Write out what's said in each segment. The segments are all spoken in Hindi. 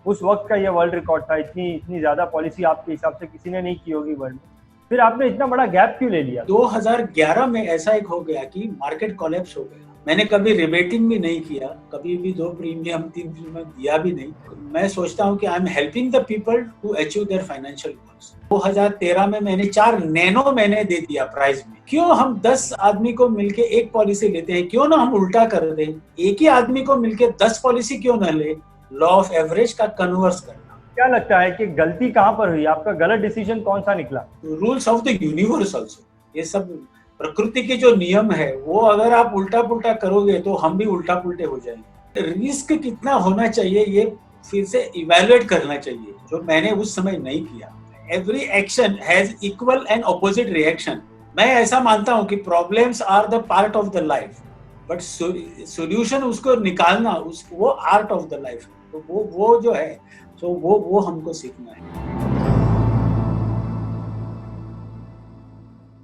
उस वक्त का ये वर्ल्ड रिकॉर्ड था। इतनी इतनी ज्यादा पॉलिसी आपके हिसाब से किसी ने नहीं की होगी वर्ल्ड में। फिर आपने इतना बड़ा गैप क्यों ले लिया? 2011 में ऐसा एक हो गया कि मार्केट कोलैप्स हो गया। मैंने कभी रिबेटिंग भी नहीं किया, कभी भी 2 प्रीमियम 3 प्रीमियम दिया भी नहीं। मैं सोचता हूँ कि I am helping the people to achieve their financial goals. 2013 में मैंने 4 नैनो मैंने दे दिया प्राइस में। क्यों हम 10 आदमी को मिलके एक पॉलिसी लेते हैं, क्यों ना हम उल्टा कर दें, एक ही आदमी को मिलके 10 पॉलिसी क्यों ना ले, लॉ ऑफ एवरेज का कन्वर्स करना। क्या लगता है कि गलती कहाँ पर हुई? आपका गलत डिसीजन कौन सा निकला? Rules of the universe also, ये सब प्रकृति के जो नियम है वो अगर आप उल्टा पुल्टा करोगे तो हम भी उल्टा पुल्टे हो जाएंगे। रिस्क कितना होना चाहिए ये फिर से इवेल्युएट करना चाहिए, जो मैंने उस समय नहीं किया। Every action has equal and opposite reaction. मैं ऐसा मानता हूँ कि problems are the part of the life, but solution उसको निकालना वो आर्ट ऑफ द लाइफ। तो वो जो है तो वो हमको सीखना है।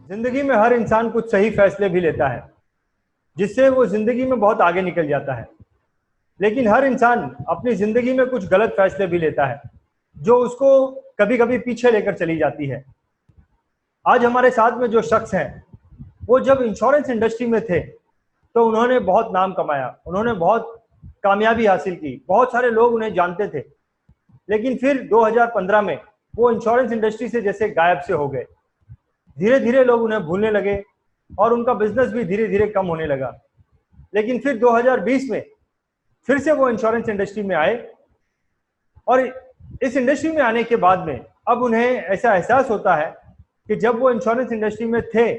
जिंदगी में हर इंसान कुछ सही फैसले भी लेता है जिससे वो जिंदगी में बहुत आगे निकल जाता है, लेकिन हर इंसान अपनी जिंदगी में कुछ गलत फैसले भी लेता है जो उसको कभी कभी पीछे लेकर चली जाती है। आज हमारे साथ में जो शख्स हैं वो जब इंश्योरेंस इंडस्ट्री में थे तो उन्होंने बहुत नाम कमाया, उन्होंने बहुत कामयाबी हासिल की, बहुत सारे लोग उन्हें जानते थे। लेकिन फिर 2015 में वो इंश्योरेंस इंडस्ट्री से जैसे गायब से हो गए। धीरे धीरे लोग उन्हें भूलने लगे और उनका बिजनेस भी धीरे धीरे कम होने लगा। लेकिन फिर 2020 में फिर से वो इंश्योरेंस इंडस्ट्री में आए और इस इंडस्ट्री में आने के बाद में अब उन्हें ऐसा एहसास होता है कि जब वो इंश्योरेंस इंडस्ट्री में थे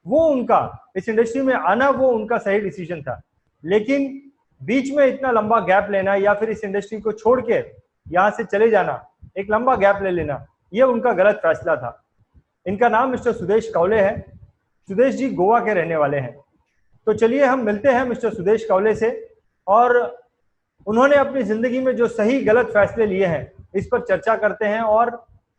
वो उनका इस इंडस्ट्री में आना वो उनका सही डिसीजन था। लेकिन बीच में इतना लंबा गैप लेना या फिर इस इंडस्ट्री को छोड़ के यहाँ से चले जाना, एक लंबा गैप ले लेना, ये उनका गलत फैसला था। इनका नाम मिस्टर सुदेश कौले है। सुदेश जी गोवा के रहने वाले हैं। तो चलिए हम मिलते हैं मिस्टर सुदेश कौले से और उन्होंने अपनी जिंदगी में जो सही गलत फैसले लिए हैं इस पर चर्चा करते हैं और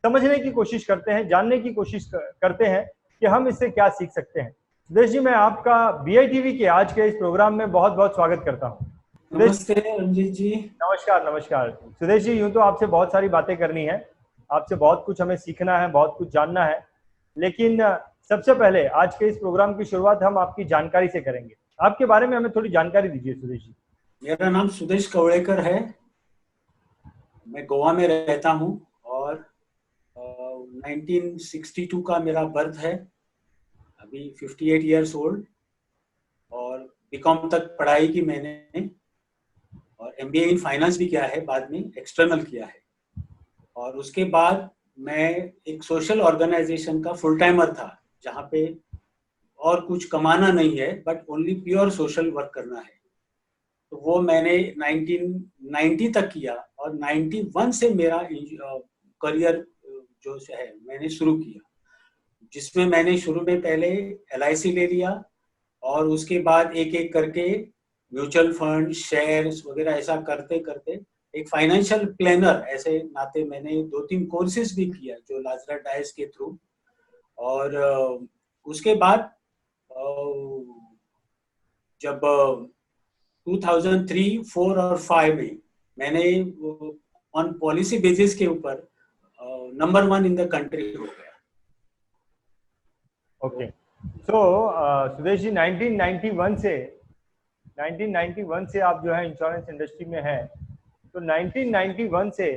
समझने की कोशिश करते हैं, जानने की कोशिश करते हैं कि हम इससे क्या सीख सकते हैं। सुदेश जी, मैं आपका BITV के आज के इस प्रोग्राम में बहुत बहुत स्वागत करता हूँ। नमस्ते रंजीत जी। नमस्कार नमस्कार। सुदेश जी, यूं तो आपसे बहुत सारी बातें करनी है, आपसे बहुत कुछ हमें सीखना है, बहुत कुछ जानना है, लेकिन सबसे पहले आज के इस प्रोग्राम की शुरुआत हम आपकी जानकारी से करेंगे। आपके बारे में हमें थोड़ी जानकारी दीजिए सुदेश जी। मेरा नाम सुदेश कवड़ेकर है, मैं गोवा में रहता हूँ और 1962 का मेरा बर्थ है, अभी 58 इयर्स ओल्ड। और बीकॉम तक पढ़ाई की मैंने और MBA इन फाइनेंस भी किया है, बाद में एक्सटर्नल किया है। और उसके बाद मैं एक सोशल ऑर्गेनाइजेशन का फुल टाइमर था जहाँ पे और कुछ कमाना नहीं है but only pure social work करना है। तो वो मैंने 1990 तक किया और 91 से मेरा करियर जो है मैंने शुरू किया, जिसमें मैंने शुरू में पहले LIC ले लिया और उसके बाद एक एक करके म्यूचुअल फंड, शेयर्स वगैरह ऐसा करते करते एक फाइनेंशियल प्लानर ऐसे नाते मैंने 2-3 कोर्सेज भी किया जो लाजरा डाइस के थ्रू। और उसके बाद जब 2003, 4 और 5 में मैंने ऑन पॉलिसी बेसिस के ऊपर नंबर 1 इन द कंट्री हो गया। ओके, सो सुदेश जी 1991 से आप जो है इंश्योरेंस इंडस्ट्री में हैं। तो 1991 से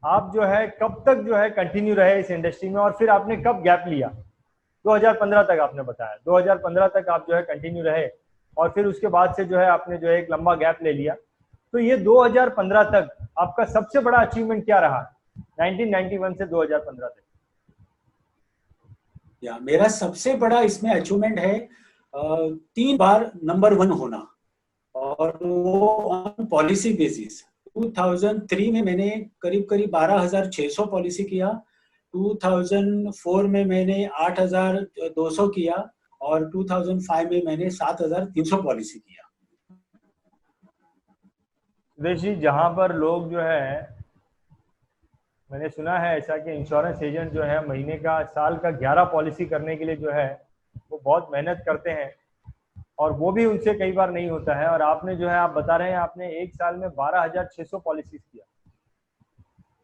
आप जो है कब तक जो है कंटिन्यू रहे इस इंडस्ट्री में और फिर आपने कब गैप लिया? 2015 तक आपने बताया, 2015 तक आप जो है कंटिन्यू रहे और फिर उसके बाद से जो है आपने जो है एक लंबा गैप ले लिया। तो ये 2015 तक आपका सबसे बड़ा अचीवमेंट क्या रहा 1991 से 2015 तक? या मेरा सबसे बड़ा इसमें अचीवमेंट है 3 बार नंबर 1 होना और वो ऑन पॉलिसी बेसिस। 2003 में मैंने करीब करीब 12,600 पॉलिसी किया, 2004 में मैंने 8,200 किया और 2005 में मैंने 7,300 पॉलिसी किया। सुदेश जी, जहाँ पर लोग जो है, मैंने सुना है ऐसा कि इंश्योरेंस एजेंट जो है महीने का, साल का 11 पॉलिसी करने के लिए जो है वो बहुत मेहनत करते हैं और वो भी उनसे कई बार नहीं होता है। और आपने जो है, आप बता रहे हैं आपने एक साल में 12,600 पॉलिसीज किया।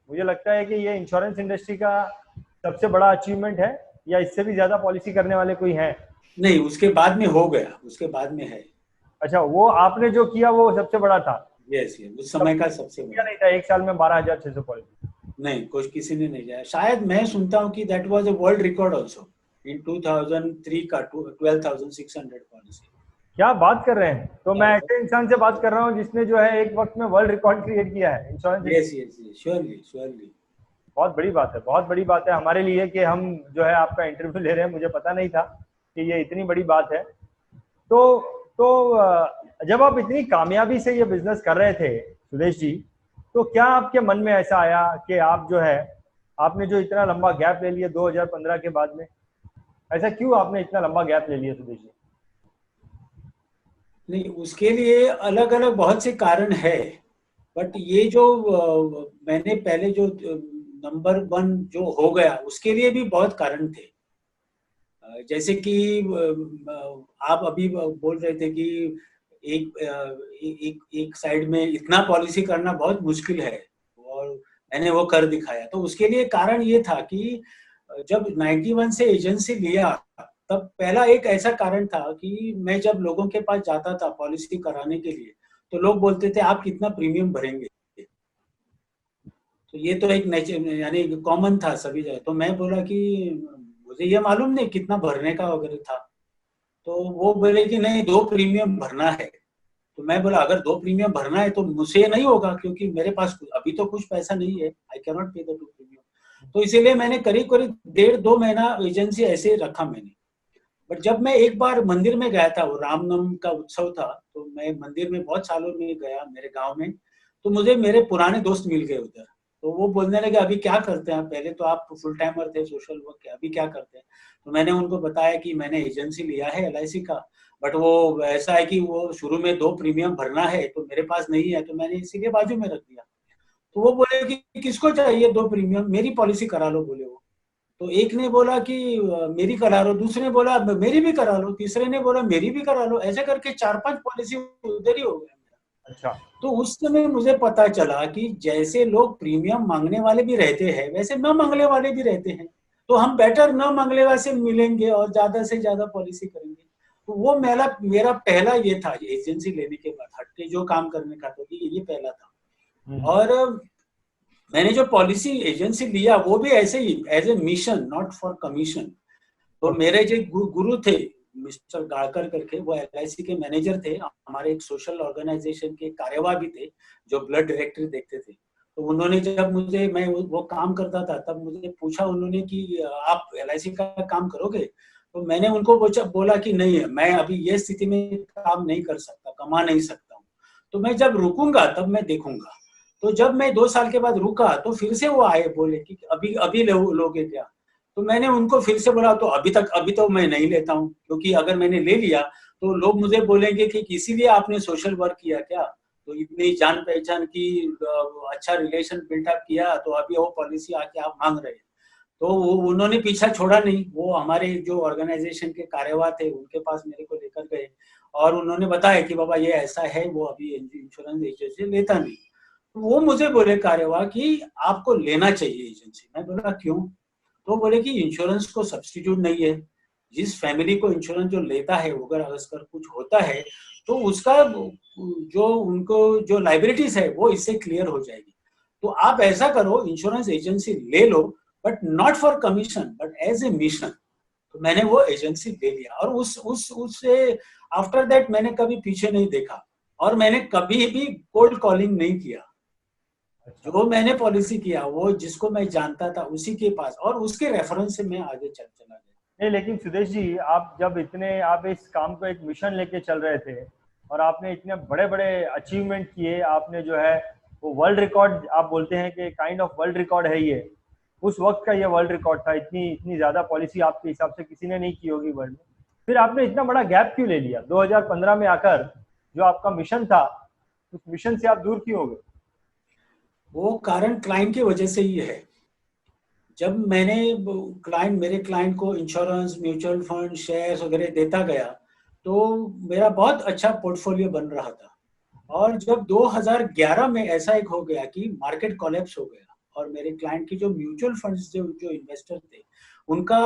मुझे लगता है कि ये इंश्योरेंस इंडस्ट्री का सबसे बड़ा अचीवमेंट है, या इससे भी ज्यादा पॉलिसी करने वाले कोई हैं? नहीं, उसके बाद में हो गया, उसके बाद में है। अच्छा, वो आपने जो किया वो सबसे बड़ा था? यस, ये उस समय का सबसे किया बड़ा। नहीं था एक साल में 12,600 पॉलिसी? नहीं, कुछ किसी ने नहीं जाया। शायद मैं सुनता हूँ कि that was a world record also in 2003 का 12,600 पॉलिसी। क्या बात कर रहे हैं! तो मैं ऐसे इंसान से बात कर रहा हूँ जिसने जो है एक वक्त में वर्ल्ड रिकॉर्ड क्रिएट किया है insurance. Yes yes yes, surely surely. बहुत बड़ी बात है, बहुत बड़ी बात है हमारे लिए कि हम जो है आपका इंटरव्यू ले रहे हैं। मुझे पता नहीं था कि ये इतनी बड़ी बात है। तो जब आप इतनी कामयाबी से ये बिजनेस कर रहे थे सुदेश जी, तो क्या आपके मन में ऐसा आया कि आप जो है, आपने जो इतना लंबा गैप ले लिया 2015 के बाद में, ऐसा क्यों आपने इतना लंबा गैप ले लिया सुदेश जी? नहीं, उसके लिए अलग अलग बहुत से कारण है। बट ये जो मैंने पहले जो नंबर वन जो हो गया, उसके लिए भी बहुत कारण थे। जैसे कि आप अभी बोल रहे थे कि एक साइड में इतना पॉलिसी करना बहुत मुश्किल है, और मैंने वो कर दिखाया। तो उसके लिए कारण ये था कि जब 91 से एजेंसी लिया, तब पहला एक ऐसा कारण था कि मैं जब लोगों के पास जाता था पॉलिसी कराने के लिए, तो लोग बोलते थे आप कितना प्रीमियम भरेंगे। तो ये तो एक यानी कॉमन था सभी जगह। तो मैं बोला कि मुझे ये मालूम नहीं कितना भरने का वगैरह था। तो वो बोले कि नहीं, 2 प्रीमियम भरना है। तो मैं बोला अगर 2 प्रीमियम भरना है तो मुझसे नहीं होगा, क्योंकि मेरे पास अभी तो कुछ पैसा नहीं है, आई कैन नॉट पे द 2 प्रीमियम। तो इसीलिए मैंने करीब करीब 1.5-2 महीना एजेंसी ऐसे ही रखा मैंने। बट जब मैं एक बार मंदिर में गया था, वो रामनवमी का उत्सव था, तो मैं मंदिर में बहुत सालों में गया मेरे गांव में। तो मुझे मेरे पुराने दोस्त मिल गए उधर। तो वो बोलने लगे अभी क्या करते हैं, पहले तो आप फुल टाइमर थे सोशल वर्क के, अभी क्या करते हैं। तो मैंने उनको बताया कि मैंने एजेंसी लिया है LIC का, बट वो ऐसा है कि वो शुरू में 2 प्रीमियम भरना है, तो मेरे पास नहीं है, तो मैंने इसीलिए बाजू में रख दिया। तो वो बोले कि किसको चाहिए 2 प्रीमियम, मेरी पॉलिसी करा लो, बोले वो। तो एक ने बोला कि मेरी करा लो, दूसरे ने बोला मेरी भी करा लो, तीसरे ने बोला मेरी भी करा लो। ऐसे करके 4-5 पॉलिसी उधर ही हो गया। अच्छा। तो उस समय मुझे पता चला कि जैसे लोग प्रीमियम मांगने वाले भी रहते हैं, वैसे न मांगने वाले भी रहते हैं। तो हम बेटर न मांगने वाले से मिलेंगे और ज्यादा से ज्यादा पॉलिसी करेंगे। तो वो मेरा पहला ये था एजेंसी लेने के बाद हटके जो काम करने का, तो ये पहला था। और मैंने जो पॉलिसी एजेंसी लिया वो भी ऐसे ही as a mission, not for commission. तो मेरे जो गुरु थे मिस्टर गाड़कर करके, वो LIC के मैनेजर थे, हमारे एक सोशल ऑर्गेनाइजेशन के कार्यवाह भी थे जो ब्लड डायरेक्टरी देखते थे। तो उन्होंने जब मुझे, मैं वो काम करता था, तब मुझे पूछा उन्होंने कि आप LIC का काम करोगे। तो मैंने उनको बोला कि नहीं है, मैं अभी ये स्थिति में काम नहीं कर सकता, कमा नहीं सकता हूँ। तो मैं जब रुकूंगा तब मैं देखूंगा। तो जब मैं 2 साल के बाद रुका, तो फिर से वो आए, बोले कि अभी अभी लोगे क्या। तो मैंने उनको फिर से बोला तो अभी तो मैं नहीं लेता हूँ, क्योंकि अगर मैंने ले लिया तो लोग मुझे बोलेंगे कि इसीलिए आपने सोशल वर्क किया क्या, तो इतनी जान पहचान की, अच्छा रिलेशन बिल्डअप किया, तो अभी वो पॉलिसी आके आप मांग रहे हैं। तो उन्होंने पीछा छोड़ा नहीं, वो हमारे जो ऑर्गेनाइजेशन के कार्यवाह थे उनके पास मेरे को लेकर गए, और उन्होंने बताया कि बाबा ये ऐसा है, वो अभी इंश्योरेंस एजेंसी लेता नहीं। वो मुझे बोले कार्यवाह कि आपको लेना चाहिए एजेंसी। मैं बोला क्यों। तो बोले कि इंश्योरेंस को सब्स्टिट्यूट नहीं है। जिस फैमिली को इंश्योरेंस जो लेता है, अगर कुछ होता है तो उसका जो उनको जो लाइबिलिटीज है वो इससे क्लियर हो जाएगी। तो आप ऐसा करो, इंश्योरेंस एजेंसी ले लो, but not for commission but as a mission. तो मैंने वो एजेंसी ले लिया, और उससे आफ्टर दैट मैंने कभी पीछे नहीं देखा, और मैंने कभी भी कोल्ड कॉलिंग नहीं किया। जो मैंने पॉलिसी किया वो जिसको मैं जानता था उसी के पास, और उसके रेफरेंस से मैं आगे चला गया। नहीं, लेकिन सुदेश जी, आप इस काम को एक मिशन लेके चल रहे थे, और आपने इतने बड़े बड़े अचीवमेंट किए। आपने जो है वो वर्ल्ड रिकॉर्ड, आप बोलते हैं कि काइंड ऑफ वर्ल्ड रिकॉर्ड है ये, उस वक्त का ये वर्ल्ड रिकॉर्ड था। इतनी इतनी ज्यादा पॉलिसी आपके हिसाब से किसी ने नहीं की होगी वर्ल्ड में। फिर आपने इतना बड़ा गैप क्यों ले लिया 2015 में आकर? जो आपका मिशन था, उस मिशन से आप दूर क्यों हो गए? वो कारण क्लाइंट की वजह से ही है। जब मैंने मेरे क्लाइंट को इंश्योरेंस, म्यूचुअल फंड, शेयर्स वगैरह देता गया, तो मेरा बहुत अच्छा पोर्टफोलियो बन रहा था। और जब 2011 में ऐसा एक हो गया कि मार्केट कोलैप्स हो गया, और मेरे क्लाइंट की जो म्यूचुअल फंड्स जो जो इन्वेस्टर थे उनका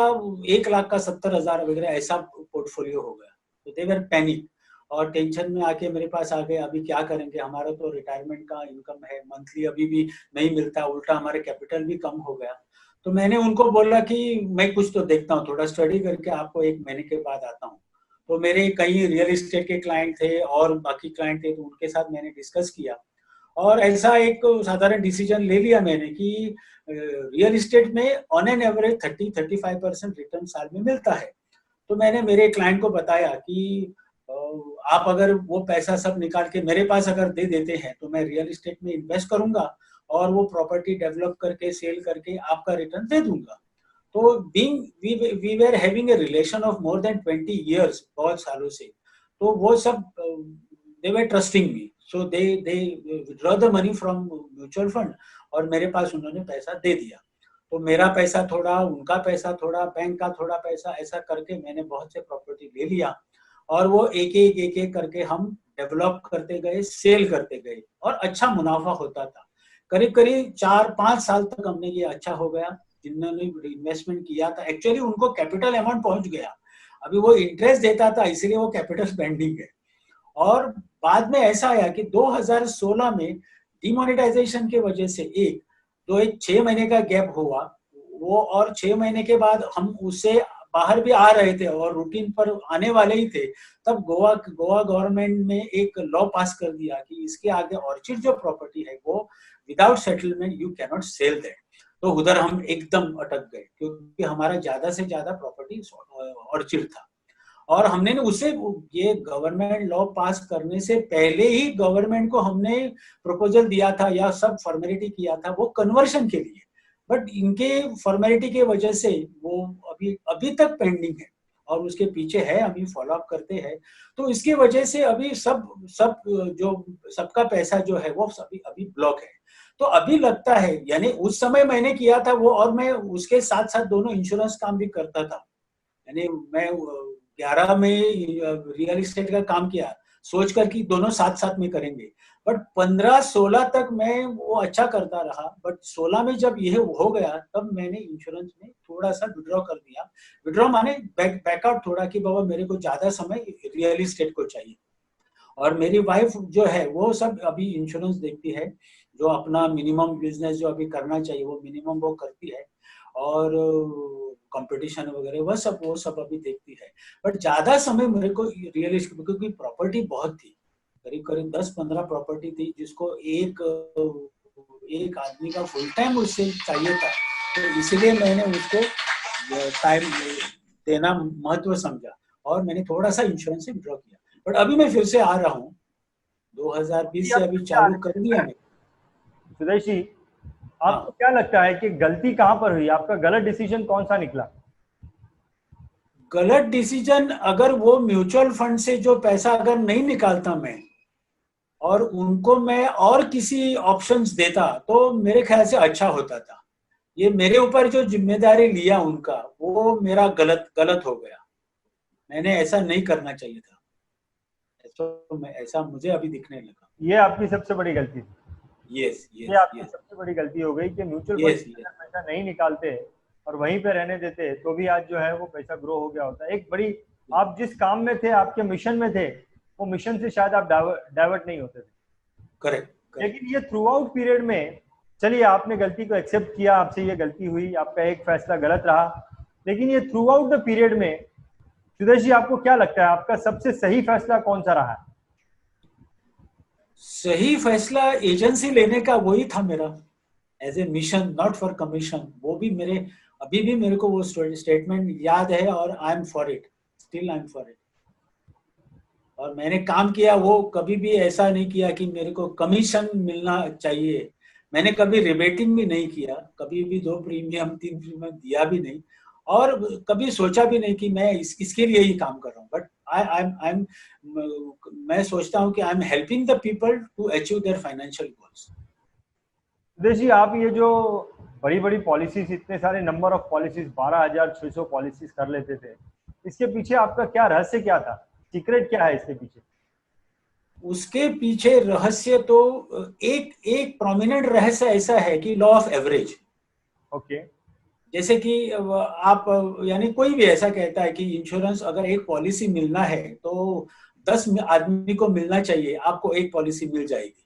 1,70,000 वगैरह ऐसा पोर्टफोलियो हो गया। तो दे वर पैनिक और टेंशन में आके मेरे पास आ गए, अभी क्या करेंगे, हमारा तो रिटायरमेंट का इनकम है, मंथली अभी भी नहीं मिलता, उल्टा हमारा कैपिटल भी कम हो गया। तो मैंने उनको बोला कि मैं कुछ तो देखता हूँ, थोड़ा स्टडी करके आपको 1 महीने के बाद आता हूँ। तो मेरे कई रियल एस्टेट के क्लाइंट थे और बाकी क्लाइंट थे, तो उनके साथ मैंने डिस्कस किया और ऐसा एक साधारण डिसीजन ले लिया मैंने कि रियल एस्टेट में ऑन एन एवरेज 30-35% रिटर्न साल में मिलता है। तो मैंने मेरे क्लाइंट को बताया कि आप अगर वो पैसा सब निकाल के मेरे पास अगर दे देते हैं तो मैं रियल एस्टेट में इन्वेस्ट करूंगा और वो प्रॉपर्टी डेवलप करके सेल करके आपका रिटर्न दे दूंगा। तो being we were having a relation of more than 20 years, बहुत सालों से, तो वो सब they were trusting me, so they withdraw the money from mutual fund और मेरे पास उन्होंने पैसा दे दिया। तो मेरा पैसा थोड़ा, उनका पैसा थोड़ा, बैंक का थोड़ा पैसा, ऐसा करके मैंने बहुत से प्रॉपर्टी ले लिया और वो एक एक करके हम डेवलप करते गए, सेल करते गए और अच्छा मुनाफा होता था। करीब करीब 4-5 साल तक हमने ये अच्छा हो गया। जिन्होंने इन्वेस्टमेंट किया था एक्चुअली उनको कैपिटल अमाउंट पहुंच गया, अभी वो इंटरेस्ट देता था इसलिए वो कैपिटल पेंडिंग है। और बाद में ऐसा आया कि 2016 में डिमोनेटाइजेशन की वजह से एक 6 महीने का गैप हुआ वो, और 6 महीने के बाद हम उससे बाहर भी आ रहे थे और रूटीन पर आने वाले ही थे, तब गोवा गवर्नमेंट ने एक लॉ पास कर दिया कि इसके आगे ऑर्चिड जो प्रॉपर्टी है वो without settlement you cannot sell that. तो उधर हम एकदम अटक गए क्योंकि हमारा ज्यादा से ज्यादा प्रॉपर्टी ऑर्चिड था और हमने उसे ये गवर्नमेंट लॉ पास करने से पहले ही गवर्नमेंट को हमने प्रपोजल दिया था या सब फॉर्मेलिटी किया था वो कन्वर्शन के लिए, बट इनके फॉर्मेलिटी के वजह से वो अभी तक पेंडिंग है और उसके पीछे है, अभी फॉलो अप करते हैं। तो इसकी वजह से अभी सब सब जो सबका पैसा जो है वो अभी अभी ब्लॉक है। तो अभी लगता है, यानी उस समय मैंने किया था वो, और मैं उसके साथ साथ दोनों इंश्योरेंस काम भी करता था। यानी मैं 11 में रियल एस्टेट का काम किया सोच कर कि दोनों साथ साथ में करेंगे, बट 15-16 तक मैं वो अच्छा करता रहा, बट 16 में जब यह हो गया तब मैंने इंश्योरेंस में थोड़ा सा विड्रॉ कर दिया। विड्रॉ माने बैकआउट थोड़ा कि बाबा मेरे को ज्यादा समय रियल एस्टेट को चाहिए। और मेरी वाइफ जो है वो सब अभी इंश्योरेंस देखती है, जो अपना मिनिमम बिजनेस जो अभी करना चाहिए वो मिनिमम वो करती है, और कंपटीशन वगैरह वो सब अभी देखती है। बट ज्यादा समय मेरे को रियल एस्टेट, क्योंकि प्रॉपर्टी बहुत थी, करीब करीब 10-15 प्रॉपर्टी थी जिसको एक आदमी का फुल टाइम उससे चाहिए था, तो इसलिए मैंने उसको टाइम देना महत्व समझा और मैंने थोड़ा सा इंश्योरेंस से विड्रॉ किया। बट अभी मैं फिर से आ रहा हूँ, 2020 से अभी चालू कर दिया मैं। सुदेश जी, आपको क्या लगता है कि गलती कहाँ पर हुई, आपका गलत डिसीजन कौन सा निकला? गलत डिसीजन, अगर वो म्यूचुअल फंड से जो पैसा अगर नहीं निकालता मैं और उनको मैं और किसी ऑप्शंस देता तो मेरे ख्याल से अच्छा होता था। ये मेरे ऊपर जो जिम्मेदारी लिया उनका, वो मेरा गलत हो गया। मैंने ऐसा नहीं करना चाहिए था, ऐसा मुझे अभी दिखने लगा। ये आपकी सबसे बड़ी गलती थी। ये आपकी सबसे बड़ी गलती हो गई कि म्यूचुअल फंड से पैसा नहीं निकालते और वहीं पे रहने देते तो भी आज जो है वो पैसा ग्रो हो गया होता। एक बड़ी, आप जिस काम में थे, आपके मिशन में थे, वो मिशन से शायद आप डाइवर्ट नहीं होते थे। करेक्ट। लेकिन ये थ्रू आउट पीरियड में, चलिए आपने गलती को एक्सेप्ट किया, आपसे ये गलती हुई, आपका एक फैसला गलत रहा, लेकिन ये थ्रू आउट द पीरियड में सुदेश जी आपको क्या लगता है आपका सबसे सही फैसला कौन सा रहा है? सही फैसला एजेंसी लेने का वही था मेरा, as a mission, not for commission. वो भी मेरे अभी भी मेरे को वो स्टेटमेंट याद है और I am for it, still I am for it. और मैंने काम किया, वो कभी भी ऐसा नहीं किया कि मेरे को कमीशन मिलना चाहिए। मैंने कभी रिबेटिंग भी नहीं किया, कभी भी 2 प्रीमियम 3 प्रीमियम दिया भी नहीं, और कभी सोचा भी नहीं कि मैं इसके लिए ही काम कर रहा हूँ। बट आई एम मैं सोचता हूँ कि I am helping the people to achieve their financial goals. Sudesh ji, आप ये जो बड़ी बड़ी पॉलिसीज, इतने सारे नंबर ऑफ पॉलिसीज, 12,600 पॉलिसीज कर लेते थे, इसके पीछे आपका क्या रहस्य क्या था? सीक्रेट क्या है इसके पीछे? उसके पीछे रहस्य तो एक एक प्रोमिनेंट रहस्य ऐसा है कि लॉ ऑफ एवरेज। ओके। जैसे कि आप यानी कोई भी ऐसा कहता है कि इंश्योरेंस अगर एक पॉलिसी मिलना है तो 10 आदमी को मिलना चाहिए, आपको एक पॉलिसी मिल जाएगी।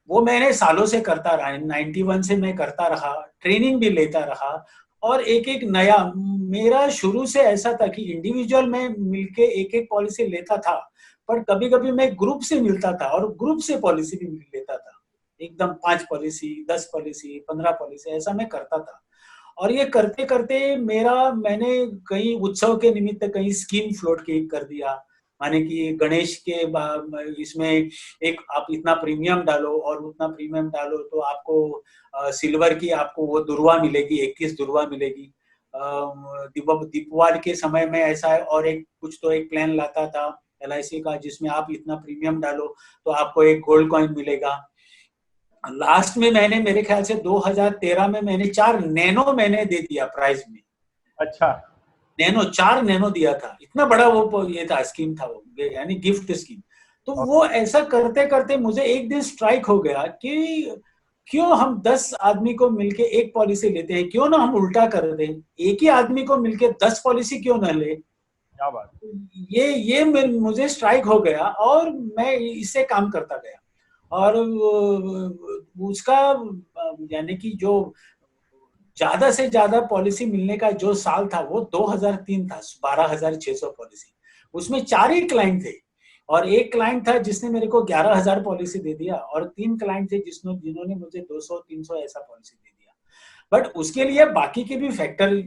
वो मैंने सालों से करता रहा, 91 से मैं करता रहा, ट्रेनिंग भी लेता रहा। और एक एक नया, मेरा शुरू से ऐसा था कि इंडिविजुअल में मिलके एक एक पॉलिसी लेता था, पर कभी कभी मैं ग्रुप से मिलता था और ग्रुप से पॉलिसी भी लेता था। एकदम 5 पॉलिसी, 10 पॉलिसी, 15 पॉलिसी, ऐसा मैं करता था। और ये करते करते मैंने कई उत्सव के निमित्त कई स्कीम फ्लोट कर दिया। माने कि गणेश के इसमें एक आप इतना प्रीमियम डालो और उतना प्रीमियम डालो तो आपको सिल्वर की आपको वो दुर्वा मिलेगी, 21 दुर्वा मिलेगी। दीपावली के समय में ऐसा है। और एक कुछ तो एक प्लान लाता था LIC का, जिसमें आप इतना प्रीमियम डालो तो आपको एक गोल्ड कॉइन मिलेगा। लास्ट में मैंने मेरे ख्याल से 2013 में मैंने 4 नैनो मैंने दे दिया प्राइज में। अच्छा। नैनो, 4 नैनो दिया था। इतना बड़ा वो ये था, स्कीम था वो, यानी गिफ्ट स्कीम। तो वो ऐसा करते करते मुझे एक दिन स्ट्राइक हो गया कि क्यों हम 10 आदमी को मिलके एक पॉलिसी लेते हैं, क्यों ना हम उल्टा कर दें, एक ही आदमी को मिलके 10 पॉलिसी क्यों ना ले। क्या बात। ये मुझे स्ट्राइक हो गया और मैं इससे काम करता गया। और उसका यानी कि जो ज्यादा से ज्यादा पॉलिसी मिलने का जो साल था वो 2003 था, 12,600 पॉलिसी। उसमें 4 ही क्लाइंट थे और एक क्लाइंट था जिसने मेरे को 11,000 पॉलिसी दे दिया और 3 क्लाइंट थे जिन्होंने मुझे 200-300 ऐसा पॉलिसी दे दिया। बट उसके लिए बाकी के भी फैक्टर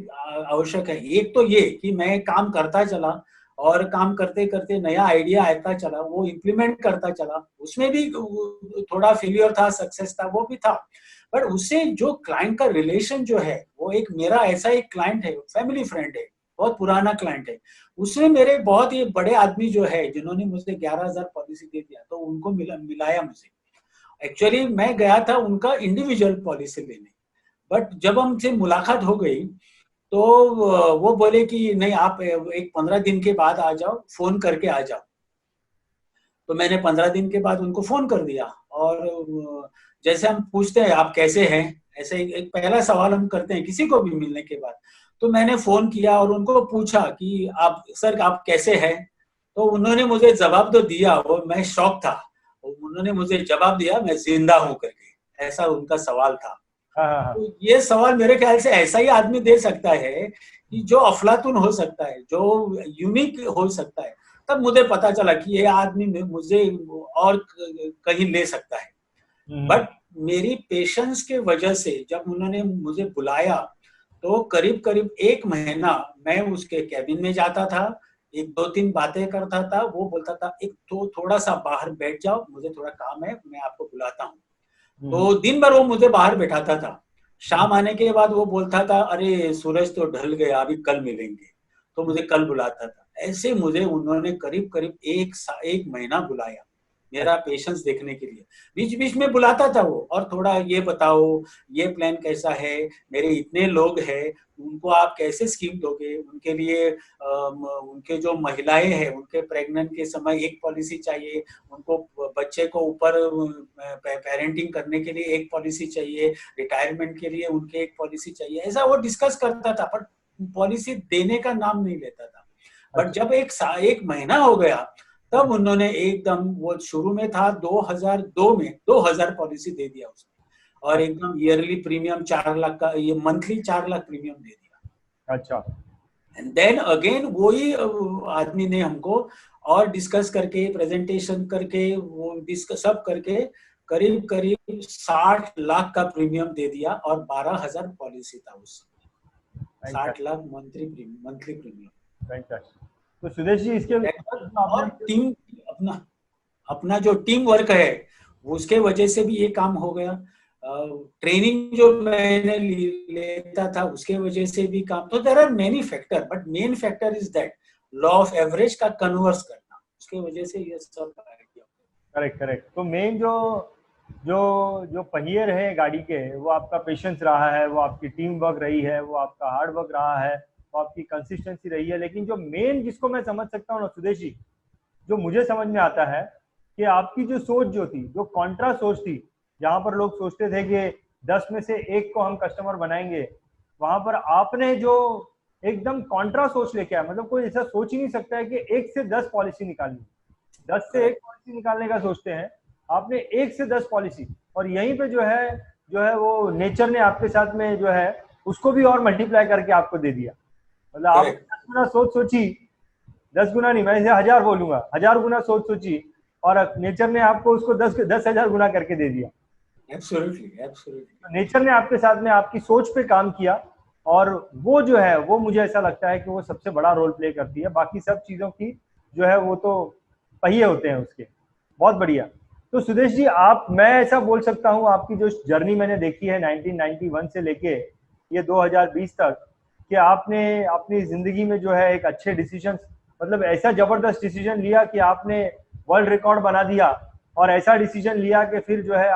आवश्यक है। एक तो ये कि मैं काम करता चला और काम करते करते नया आइडिया आता चला, वो इम्प्लीमेंट करता चला। उसमें भी थोड़ा फेलियर था, सक्सेस था, वो भी था। बट उससे जो क्लाइंट का रिलेशन जो है, वो एक मेरा ऐसा एक क्लाइंट है, फैमिली फ्रेंड है, बहुत पुराना क्लाइंट है। उसमें मेरे बहुत ही बड़े आदमी जो है जिन्होंने मुझे 11,000 पॉलिसी दे दिया, तो उनको मिलाया मुझे। एक्चुअली मैं गया था उनका इंडिविजुअल पॉलिसी लेने, बट जब हमसे मुलाकात हो गई तो वो बोले कि नहीं, आप एक 15 दिन के बाद आ जाओ, फोन करके आ जाओ। तो मैंने 15 दिन के बाद उनको फोन कर दिया और जैसे हम पूछते हैं आप कैसे हैं, ऐसे एक पहला सवाल हम करते हैं किसी को भी मिलने के बाद। तो मैंने फोन किया और उनको पूछा कि आप सर आप कैसे हैं। तो उन्होंने मुझे जवाब तो दिया, वो मैं शॉक था। उन्होंने मुझे जवाब दिया मैं जिंदा हूं करके, ऐसा उनका सवाल था। हाँ हाँ हाँ। तो ये सवाल मेरे ख्याल से ऐसा ही आदमी दे सकता है कि जो अफलातून हो सकता है, जो यूनिक हो सकता है। तब मुझे पता चला कि ये आदमी मुझे और कहीं ले सकता है। हम्म। बट मेरी पेशेंस के वजह से जब उन्होंने मुझे बुलाया तो करीब करीब 1 महीना मैं उसके कैबिन में जाता था, एक 2-3 बातें करता था। वो बोलता था एक तो थोड़ा सा बाहर बैठ जाओ, मुझे थोड़ा काम है, मैं आपको बुलाता हूँ। हम्म। तो दिन भर वो मुझे बाहर बैठाता था। हम्म। शाम आने के बाद वो बोलता था अरे सूरज तो ढल गया, अभी कल मिलेंगे। तो मुझे कल बुलाता था। ऐसे मुझे उन्होंने करीब करीब 1 महीना बुलाया, मेरा अच्छा। पेशेंस देखने के लिए। बीच बीच में बुलाता था वो, और थोड़ा ये बताओ, ये प्लान कैसा है, मेरे इतने लोग हैं, उनको आप कैसे स्कीम दोगे, उनके लिए उनके जो महिलाएं हैं उनके प्रेग्नेंट के समय एक पॉलिसी चाहिए, उनको बच्चे को ऊपर पेरेंटिंग करने के लिए एक पॉलिसी चाहिए, रिटायरमेंट के लिए उनके एक पॉलिसी चाहिए। ऐसा वो डिस्कस करता था, पर पॉलिसी देने का नाम नहीं लेता था। बट अच्छा। जब 1 महीना हो गया तब उन्होंने एकदम, वो शुरू में था 2002 में 2,000 पॉलिसी दे दिया उसने, और अच्छा। एकदम ईयरली प्रीमियम 4 लाख का, ये मंथली 4 लाख प्रीमियम दे दिया। अच्छा। एंड देन अगेन वही आदमी ने हमको और डिस्कस करके, प्रेजेंटेशन करके, वो डिस्कस सब करके करीब करीब 60 लाख का प्रीमियम दे दिया, और 12,000 पॉलिसी था उस समय। 60 लाख मंथली प्रीमियम। फैंटास्टिक। तो सुदेश जी, इसके जो आपने और टीम, अपना अपना जो टीम वर्क है उसके वजह से भी ये काम हो गया। ट्रेनिंग जो मैंने लेता था उसके वजह से भी काम। तो there are many factor, but main factor is that law of average का कन्वर्स करना, उसके वजह से ये सब आइडिया। Correct correct. तो मेन जो जो जो पहिए रहे गाड़ी के, वो आपका पेशेंस रहा है, वो आपकी टीम वर्क रही है, वो आपका हार्ड वर्क रहा है, वो आपकी कंसिस्टेंसी रही है। लेकिन जो मेन जिसको मैं समझ सकता हूँ ना सुदेश जी, जो मुझे समझ में आता है कि आपकी जो सोच जो थी, जो कॉन्ट्रा सोच थी, जहां पर लोग सोचते थे कि 10 में से एक को हम कस्टमर बनाएंगे, वहां पर आपने जो एकदम कॉन्ट्रा सोच लेके आया, मतलब कोई ऐसा सोच ही नहीं सकता है कि 1 से 10 पॉलिसी निकालनी, 10 से 1 पॉलिसी निकालने का सोचते हैं, आपने 1 से 10 पॉलिसी, और यहीं पे जो है वो नेचर ने आपके साथ में जो है उसको भी और मल्टीप्लाई करके आपको दे दिया। मतलब आपने 10 गुना सोच सोची, 10 गुना नहीं, मैं इसे 1000 बोलूंगा, 1000 गुना सोच सोची, और नेचर ने आपको उसको 10,000 गुना करके दे दिया। Absolutely, absolutely. नेचर ने आपके साथ में आपकी सोच पे काम किया, और वो जो है वो मुझे ऐसा लगता है कि वो सबसे बड़ा रोल प्ले करती है। बाकी सब चीजों की जो है वो तो पहिए होते हैं उसके। बहुत बढ़िया। तो सुदेश जी, मैं ऐसा बोल सकता हूँ, आपकी जो जर्नी मैंने देखी है 1991 से लेके ये 2020 तक, कि आपने अपनी जिंदगी में जो है एक अच्छे डिसीजन, मतलब ऐसा जबरदस्त डिसीजन लिया कि आपने वर्ल्ड रिकॉर्ड बना दिया, और ऐसा डिसीजन लिया कि फिर जो है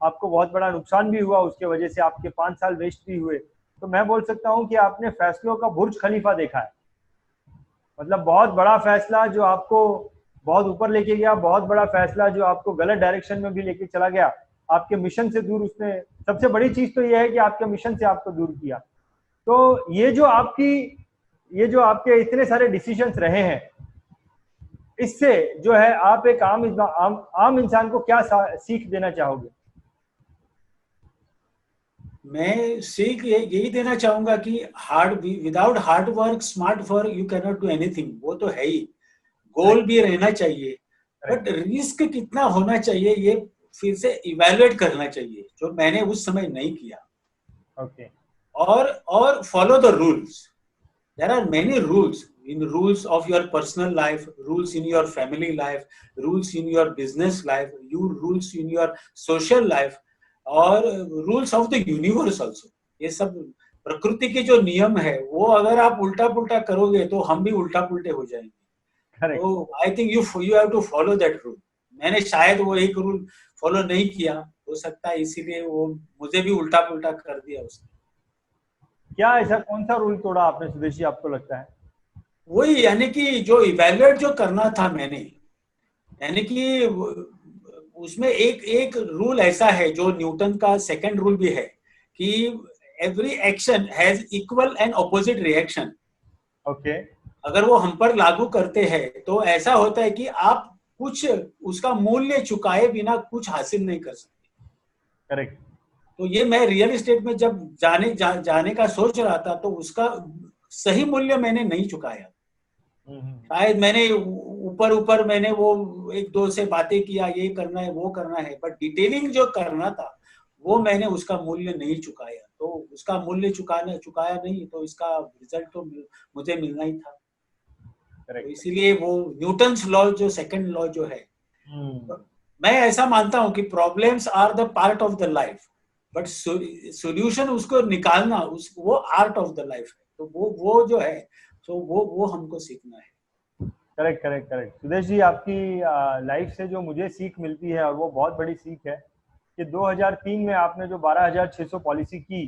आपको बहुत बड़ा नुकसान भी हुआ, उसके वजह से आपके 5 साल वेस्ट भी हुए। तो मैं बोल सकता हूँ कि आपने फैसलों का बुर्ज खलीफा देखा है, मतलब बहुत बड़ा फैसला जो आपको बहुत ऊपर लेके गया, बहुत बड़ा फैसला जो आपको गलत डायरेक्शन में भी लेके चला गया, आपके मिशन से दूर, उसने सबसे बड़ी चीज तो यह है कि आपके मिशन से आपको दूर किया। तो ये जो आपके इतने सारे डिसीजंस रहे हैं, इससे जो है आप एक आम इंसान को क्या सीख देना चाहोगे? मैं सीख यही देना चाहूंगा कि without hard work, smart work, you can not do anything. वो तो है ही, गोल भी रहना चाहिए, बट रिस्क कितना होना चाहिए ये फिर से इवेलुएट करना चाहिए, जो मैंने उस समय नहीं किया। ओके। और follow the rules. There are many rules, in rules of your personal life, rules in your family life, rules in your business life, rules in your social life, और rules of the universe also. ये सब प्रकृति के जो नियम है, वो अगर आप उल्टा पुल्टा करोगे तो हम भी उल्टा पुल्टे हो जाएंगे। तो I think you have to follow that rule. मैंने शायद वो एक रूल फॉलो नहीं किया, हो सकता है इसीलिए वो मुझे भी उल्टा पुल्टा कर दिया उसने। क्या ऐसा कौन सा रूल तोड़ा आपने सुदेश जी, आपको लगता है? वही, यानी कि जो इवेल्युएट जो करना था मैंने, यानी कि उसमें एक रूल ऐसा है जो न्यूटन का सेकंड रूल भी है कि every action has equal and opposite reaction. Okay. अगर वो हम पर लागू करते हैं तो ऐसा होता है कि आप कुछ उसका मूल्य चुकाए बिना कुछ हासिल नहीं कर सकते। करेक्ट। तो ये मैं रियल एस्टेट में जब जाने का सोच रहा था, तो उसका सही मूल्य मैंने नहीं चुकाया। शायद मैंने ऊपर ऊपर मैंने वो एक दो से बातें किया, ये करना है वो करना है, बट डिटेलिंग जो करना था वो मैंने उसका मूल्य नहीं चुकाया। तो उसका मूल्य चुकाया नहीं, तो इसका रिजल्ट तो मुझे मिलना ही था। तो इसीलिए वो न्यूटन्स लॉ जो सेकंड लॉ जो है, मैं ऐसा मानता हूं कि problems are the part of the life, but solution उसको निकालना वो आर्ट ऑफ द लाइफ है। तो वो जो है, तो वो हमको सीखना है। Correct correct correct. Sudesh ji, आपकी लाइफ से जो मुझे सीख मिलती है, और वो बहुत बड़ी सीख है, कि 2003 में आपने जो 12,600 पॉलिसी की,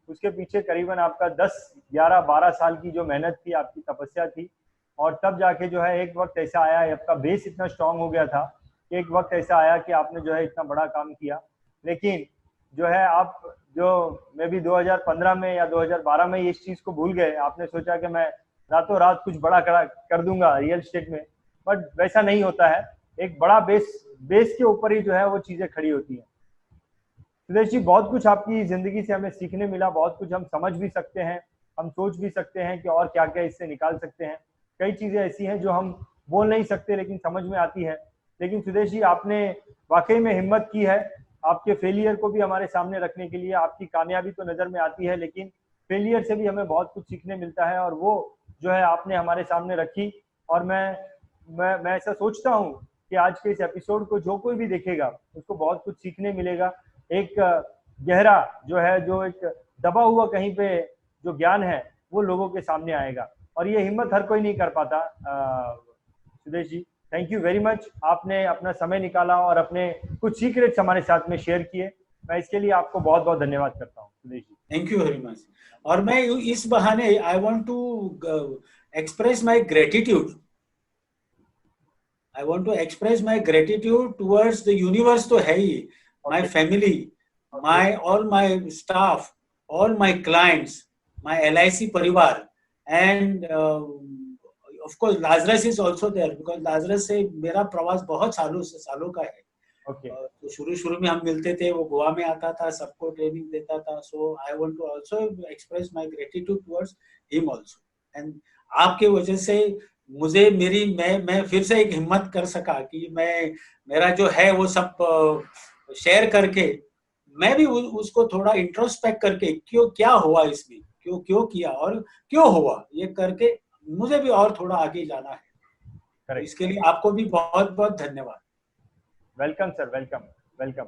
उसके पीछे करीबन आपका 10, 11, 12 साल की जो मेहनत थी, आपकी तपस्या थी। और तब जाके जो है एक वक्त ऐसा आया, आपका बेस इतना स्ट्रांग हो गया था कि एक वक्त ऐसा आया कि आपने जो है इतना बड़ा काम किया। लेकिन जो है आप जो मैं भी 2015 में या 2012 में इस चीज़ को भूल गए, आपने सोचा कि मैं रातों रात कुछ बड़ा कर दूंगा रियल एस्टेट में, बट वैसा नहीं होता है। एक बड़ा बेस के ऊपर ही जो है वो चीज़ें खड़ी होती हैं। सुदेश जी, बहुत कुछ आपकी जिंदगी से हमें सीखने मिला, बहुत कुछ हम समझ भी सकते हैं, हम सोच भी सकते हैं कि और क्या क्या इससे निकाल सकते हैं। कई चीजें ऐसी हैं जो हम बोल नहीं सकते लेकिन समझ में आती है। लेकिन सुदेश जी, आपने वाकई में हिम्मत की है, आपके फेलियर को भी हमारे सामने रखने के लिए। आपकी कामयाबी तो नजर में आती है, लेकिन फेलियर से भी हमें बहुत कुछ सीखने मिलता है, और वो जो है आपने हमारे सामने रखी। और मैं ऐसा सोचता हूँ कि आज के इस एपिसोड को जो कोई भी देखेगा उसको बहुत कुछ सीखने मिलेगा। एक गहरा जो है, जो एक दबा हुआ कहीं पे जो ज्ञान है, वो लोगों के सामने आएगा, और ये हिम्मत हर कोई नहीं कर पाता। Sudesh ji, thank you very much. आपने अपना समय निकाला और अपने कुछ सीक्रेट्स हमारे साथ में शेयर किए। मैं इसके लिए आपको बहुत बहुत धन्यवाद करता हूँ Sudesh ji. Thank you very much. और मैं इस बहाने I want to express my gratitude. I want to express my gratitude towards the universe तो है ही, my family, all my staff, all my clients, my LIC परिवार, and of course Lazarus is also there because Lazarus से मेरा प्रवास बहुत सालों का है. तो शुरू में हम मिलते थे, वो गोवा में आता था, सबको ट्रेनिंग देता था. So I want to also express my gratitude towards him also. And आपके वजह से मुझे मैं फिर से एक हिम्मत कर सका कि मेरा जो है वो सब शेयर करके मैं भी उसको थोड़ा इंट्रोस्पेक्ट करके क्या हुआ इसमें, क्यों किया और क्यों हुआ, ये करके मुझे भी और थोड़ा आगे जाना है. इसके लिए आपको भी बहुत बहुत धन्यवाद. वेलकम सर, वेलकम,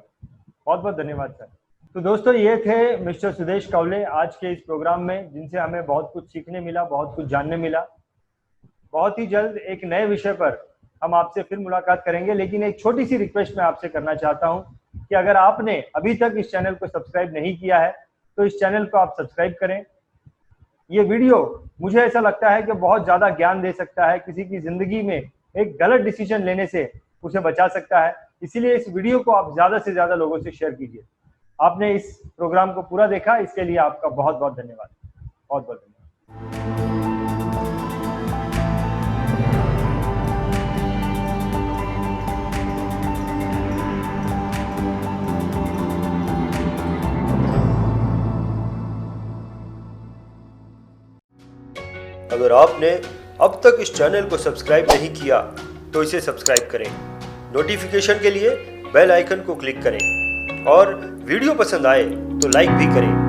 बहुत बहुत धन्यवाद सर. तो दोस्तों, ये थे मिस्टर सुदेश कवले आज के इस प्रोग्राम में, जिनसे हमें बहुत कुछ सीखने मिला, बहुत कुछ जानने मिला. बहुत ही जल्द एक नए विषय पर हम आपसे फिर मुलाकात करेंगे, लेकिन एक छोटी सी रिक्वेस्ट मैं आपसे करना चाहता हूं कि अगर आपने अभी तक इस चैनल को सब्सक्राइब नहीं किया है तो इस चैनल को आप सब्सक्राइब करें. ये वीडियो मुझे ऐसा लगता है कि बहुत ज़्यादा ज्ञान दे सकता है, किसी की ज़िंदगी में एक गलत डिसीजन लेने से उसे बचा सकता है. इसीलिए इस वीडियो को आप ज़्यादा से ज़्यादा लोगों से शेयर कीजिए. आपने इस प्रोग्राम को पूरा देखा, इसके लिए आपका बहुत बहुत धन्यवाद. बहुत बहुत धन्यवाद. अगर आपने अब तक इस चैनल को सब्सक्राइब नहीं किया तो इसे सब्सक्राइब करें. नोटिफिकेशन के लिए बेल आइकन को क्लिक करें और वीडियो पसंद आए तो लाइक भी करें.